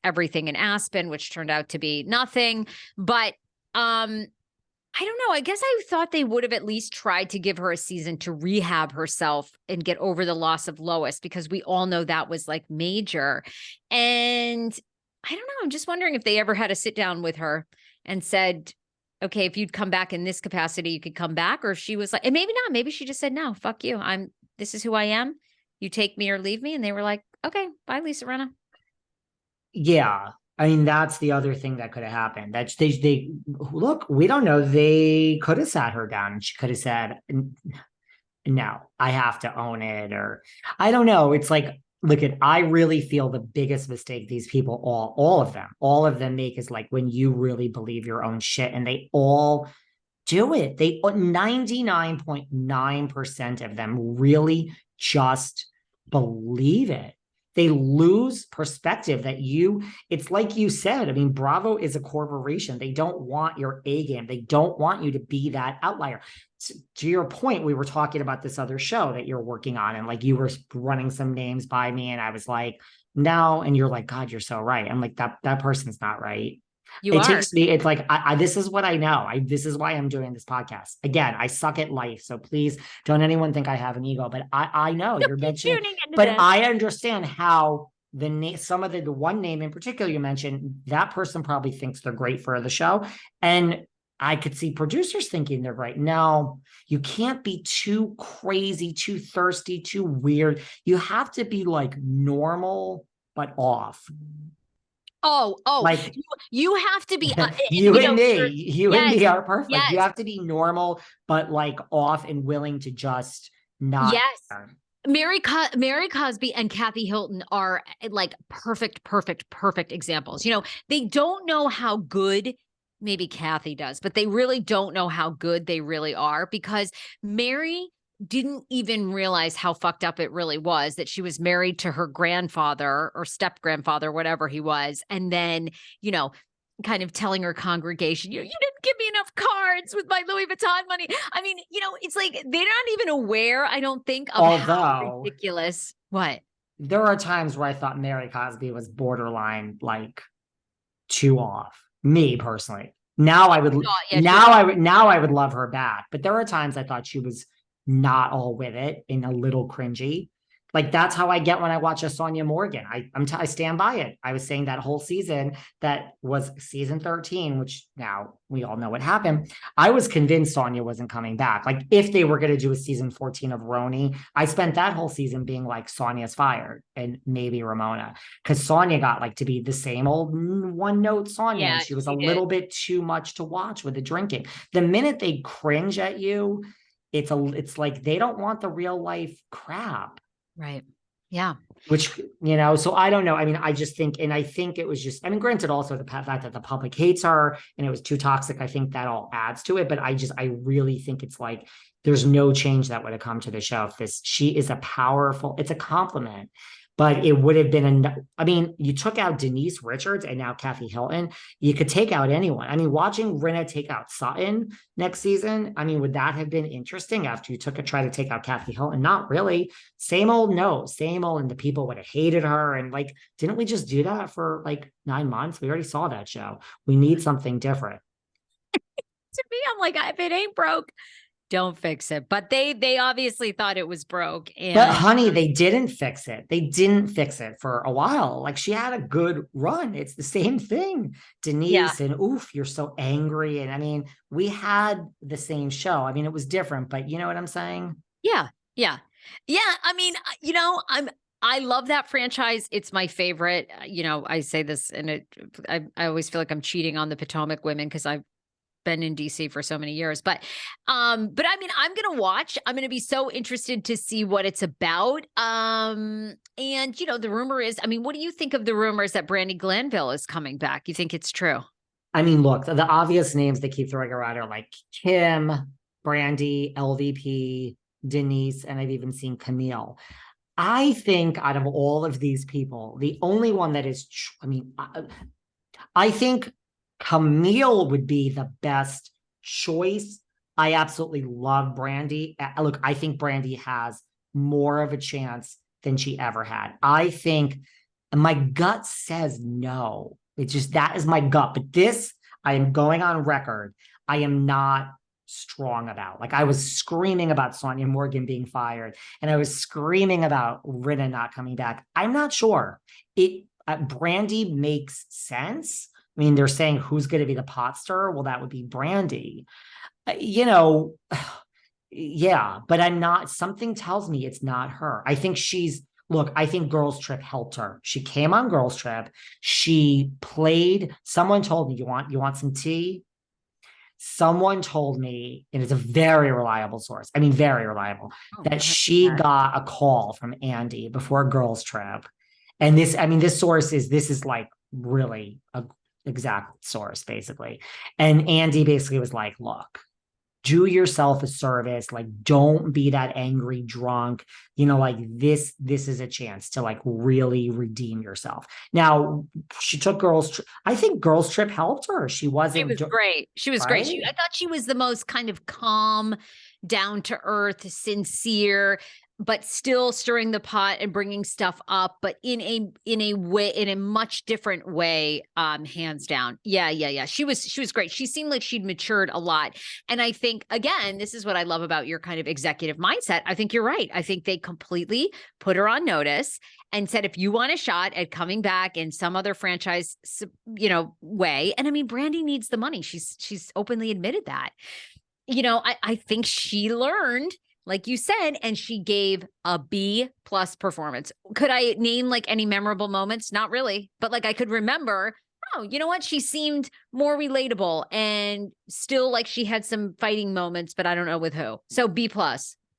everything in Aspen, which turned out to be nothing. But I don't know. I guess I thought they would have at least tried to give her a season to rehab herself and get over the loss of Lois, because we all know that was like major. And I don't know. I'm just wondering if they ever had a sit down with her and said, okay, if you'd come back in this capacity, you could come back. Or if she was like, and maybe not, maybe she just said, no, fuck you. This is who I am. You take me or leave me. And they were like, okay, bye, Lisa Rinna. Yeah. I mean, that's the other thing that could have happened. That they look, we don't know. They could have sat her down and she could have said, no, I have to own it. Or I don't know. It's like, look at, I really feel the biggest mistake these people, all of them make is like when you really believe your own shit, and they all do it. They 99.9% of them really just believe it. They lose perspective that it's like you said. I mean, Bravo is a corporation. They don't want your A game. They don't want you to be that outlier. To your point, we were talking about this other show that you're working on, and like you were running some names by me, and I was like, no. And you're like, God, you're so right. I'm like, that person's not right. Takes me, it's like, this is what I know. This is why I'm doing this podcast. Again, I suck at life. So please don't anyone think I have an ego, but I know you're mentioning, but I understand how some of the one name in particular you mentioned, that person probably thinks they're great for the show. And I could see producers thinking they're right. No, you can't be too crazy, too thirsty, too weird. You have to be like normal, but off. Like you have to be you and me are perfect. Yes. You have to be normal, but like off and willing to just not. Yes. Mary Cosby and Kathy Hilton are like perfect examples. You know, they don't know how good, maybe Kathy does, but they really don't know how good they really are, because Mary didn't even realize how fucked up it really was that she was married to her grandfather or step grandfather, whatever he was. And then, you know, kind of telling her congregation, you didn't give me enough cards with my Louis Vuitton money. I mean, you know, it's like, they're not even aware, I don't think, of how ridiculous. What? There are times where I thought Mary Cosby was borderline, like too off. Me personally. Now I would, now I would love her back. But there are times I thought she was not all with it and a little cringy. Like that's how I get when I watch a Sonia Morgan. I stand by it. I was saying that whole season, that was season 13, which now we all know what happened. I was convinced Sonia wasn't coming back. Like if they were going to do a season 14 of Roni, I spent that whole season being like, Sonia's fired and maybe Ramona, because Sonia got like to be the same old one note Sonia. Yeah, and she was a little bit too much to watch with the drinking. The minute they cringe at you, it's like they don't want the real life crap. Right. Yeah. Which, you know, so I don't know. I mean, I just think, and I think it was just, I mean, granted also the fact that the public hates her and it was too toxic. I think that all adds to it. But I really think it's like, there's no change that would have come to the show if she is it's a compliment. But it would have been, I mean, you took out Denise Richards and now Kathy Hilton. You could take out anyone. I mean, watching Rinna take out Sutton next season, I mean, would that have been interesting after you try to take out Kathy Hilton? Not really. Same old, and the people would have hated her. And like, didn't we just do that for like 9 months? We already saw that show. We need something different. To me, I'm like, if it ain't broke, don't fix it. But they obviously thought it was broke. But honey, they didn't fix it. They didn't fix it for a while. Like she had a good run. It's the same thing. Denise and oof, you're so angry. And I mean, we had the same show. I mean, it was different, but you know what I'm saying? Yeah. I mean, you know, I love that franchise. It's my favorite. You know, I say this and I always feel like I'm cheating on the Potomac women because I've been in DC for so many years, but I mean, I'm going to watch. I'm going to be so interested to see what it's about. And you know, the rumor is, I mean, what do you think of the rumors that Brandi Glanville is coming back? You think it's true? I mean, look, the obvious names they keep throwing around are like Kim, Brandi, LVP, Denise, and I've even seen Camille. I think out of all of these people, the only one that is, I think Camille would be the best choice. I absolutely love Brandi. Look, I think Brandi has more of a chance than she ever had. I think And my gut says no. It's just, that is my gut. But this, I am going on record. I am not strong about. Like, I was screaming about Sonia Morgan being fired, and I was screaming about Rinna not coming back. I'm not sure. Brandi makes sense. I mean, they're saying who's going to be the pot stirrer. Well, that would be Brandi. You know, yeah, but I'm not. Something tells me it's not her. I think she's. Look, I think Girls Trip helped her. She came on Girls Trip. She played. Someone told me, you want some tea? Someone told me, and it's a very reliable source. I mean, very reliable, Oh, that she got a call from Andy before Girls Trip. And this, I mean, this is like really a exact source, basically. And Andy basically was like, look, do yourself a service, like, don't be that angry drunk, like this is a chance to like really redeem yourself. Now, she took I think Girls Trip helped her. She was great. She was great. Right? I thought she was the most kind of calm, down to earth, sincere, but still stirring the pot and bringing stuff up, but in a much different way. Hands down. Yeah. She was great. She seemed like she'd matured a lot. And I think, again, this is what I love about your kind of executive mindset. I think you're right. I think they completely put her on notice and said, if you want a shot at coming back in some other franchise, way. And I mean, Brandi needs the money. She's openly admitted that. I think she learned, like you said, and she gave a B+ performance. Could I name like any memorable moments? Not really, but like I could remember, oh, you know what? She seemed more relatable and still like she had some fighting moments, but I don't know with who. So B+.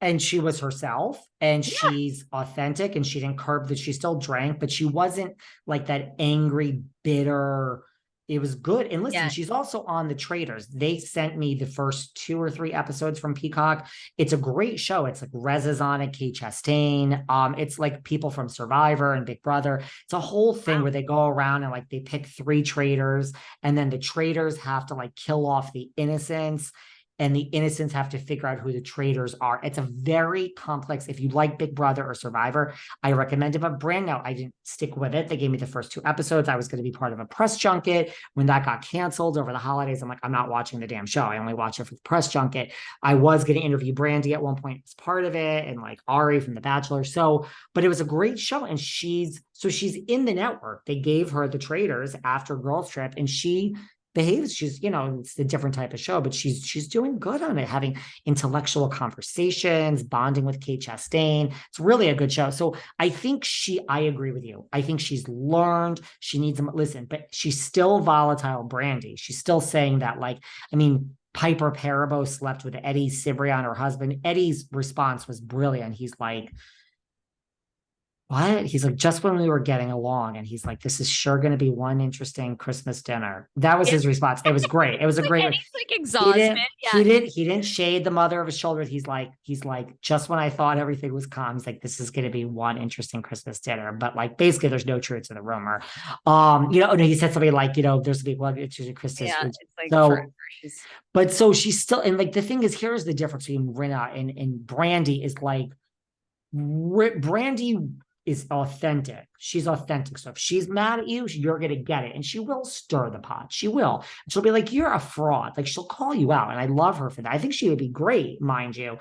And she was herself, and Yeah. she's authentic, and she didn't curb that. She still drank, but she wasn't like that angry, bitter. It was good. And listen, she's also on The Traitors. They sent me the first 2 or 3 episodes from Peacock. It's a great show. It's like Reza's on it, Kate Chastain. It's like people from Survivor and Big Brother. It's a whole thing where they go around and like they pick 3 traitors, and then the traitors have to like kill off the innocents, and the innocents have to figure out who the traitors are. It's a very complex. If you like Big Brother or Survivor, I recommend it. But brand new, I didn't stick with it. They gave me the first 2 episodes. I was going to be part of a press junket. When that got canceled over the holidays, I'm like, I'm not watching the damn show. I only watch it for the press junket. I was going to interview Brandi at one point as part of it, and like Ari from The Bachelor. So, but it was a great show. And she's in the network. They gave her the traitors after Girls Trip, and she behaves. She's, it's a different type of show, but she's doing good on it, having intellectual conversations, bonding with Kate Chastain. It's really a good show. So I think I agree with you. I think she's learned. She needs to listen, but she's still volatile, Brandi. She's still saying that, like, I mean, Piper Perabo slept with Eddie Cibrian, her husband. Eddie's response was brilliant. He's like, what? He's like, just when we were getting along. And he's like, this is sure going to be one interesting Christmas dinner. That was his response. It was great. It was a great. And he's like exhausted. He didn't shade the mother of his shoulders. He's like, just when I thought everything was calm, he's like, this is going to be one interesting Christmas dinner. But like, basically, there's no truth to the rumor. He said something like, there's a big one. It's Christmas. Yeah, it's like so she's still, and like the thing is, here's the difference between Rinna and Brandi is like, Brandi is authentic. She's authentic. So if she's mad at you, you're going to get it. And she will stir the pot. She will. And she'll be like, you're a fraud. Like, she'll call you out. And I love her for that. I think she would be great, mind you.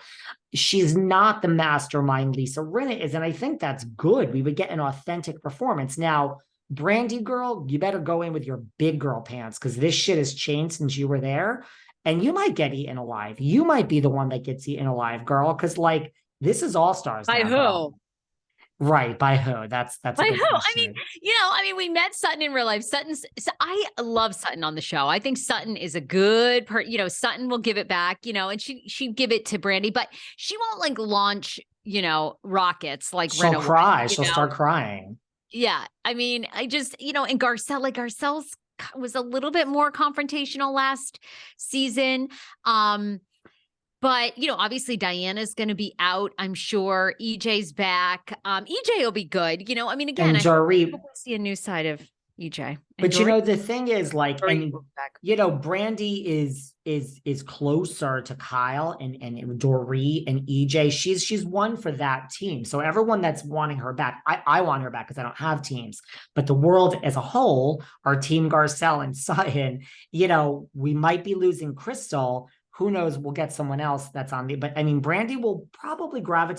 She's not the mastermind Lisa Rinna is. And I think that's good. We would get an authentic performance. Now, Brandi girl, you better go in with your big girl pants, because this shit has changed since you were there. And you might get eaten alive. You might be the one that gets eaten alive, girl. Because like, this is All Stars. By now, who? girl. Right. By who? That's by who? I mean, we met Sutton in real life. I love Sutton on the show. I think Sutton is a good Sutton will give it back, and she'd give it to Brandi, but she won't like launch, rockets like she'll Rinna cry. She'll start crying. Yeah. I mean, I just, and Garcelle's was a little bit more confrontational last season. But, obviously Diana's going to be out, I'm sure. EJ's back. EJ will be good. I mean, again, and Dorit, I hope we see a new side of, EJ. And But Dory? the thing is, like, Dory and will be back. Brandi is closer to Kyle and Dory and EJ. She's one for that team. So everyone that's wanting her back, I want her back because I don't have teams. But the world as a whole, our team Garcelle and Sutton, we might be losing Crystal. Who knows? We'll get someone else that's on the. But I mean, Brandi will probably gravitate